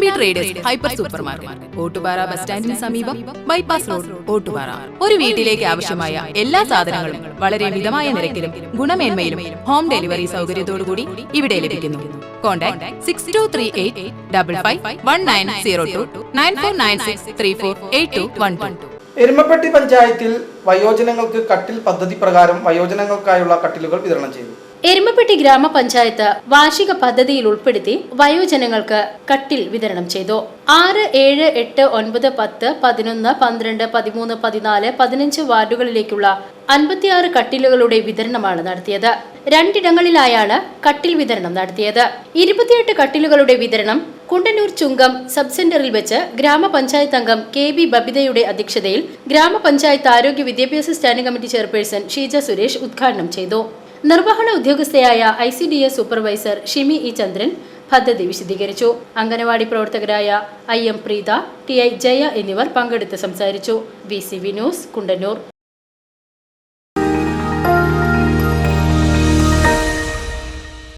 Tsunami traders hyper super market, Ottupara bus സ്റ്റാൻഡിന് സമീപം, bypass road, Ottupara. ഒരു വീട്ടിലേക്ക് ആവശ്യമായ എല്ലാ സാധനങ്ങളും വളരെ മിതമായ നിരക്കിലും ഗുണമേന്മയിലും ഹോം ഡെലിവറി സൗകര്യത്തോടുകൂടി ഇവിടെ ലഭിക്കുന്നു. കോൺടാക്ട് 6238551902 9496348212. എരുമപ്പെട്ടി പഞ്ചായത്തിൽ വയോജനങ്ങൾക്ക് കട്ടിൽ പദ്ധതി പ്രകാരം വയോജനങ്ങൾക്കായുള്ള കട്ടിലുകൾ വിതരണം ചെയ്തു. എരുമപ്പെട്ടി ഗ്രാമപഞ്ചായത്ത് വാർഷിക പദ്ധതിയിൽ ഉൾപ്പെടുത്തി വയോജനങ്ങൾക്ക് കട്ടിൽ വിതരണം ചെയ്തു. 6, 7, 8, 9, 10, 11, 12, 13, 14, 15 വാർഡുകളിലേക്കുള്ള 56 കട്ടിലുകളുടെ വിതരണമാണ് നടത്തിയത്. 2 ഇടങ്ങളിലായാണ് കട്ടിൽ വിതരണം നടത്തിയത്. 28 കട്ടിലുകളുടെ വിതരണം കുണ്ടന്നൂർ ചുങ്കം സബ് സെന്ററിൽ വെച്ച് ഗ്രാമപഞ്ചായത്ത് അംഗം KB ബബിതയുടെ അധ്യക്ഷതയിൽ ഗ്രാമപഞ്ചായത്ത് ആരോഗ്യ വിദ്യാഭ്യാസ standing committee chairperson Sheeja Suresh ഉദ്ഘാടനം ചെയ്തു. നിർവഹണ ഉദ്യോഗസ്ഥയായ ICDS സൂപ്പർവൈസർ ഷിമി ഇ ചന്ദ്രൻ പദ്ധതി വിശദീകരിച്ചു. അംഗനവാടി പ്രവർത്തകരായ IM പ്രീത, TI ജയ എന്നിവർ പങ്കെടുത്ത് സംസാരിച്ചു. VCV news, Kundannoor.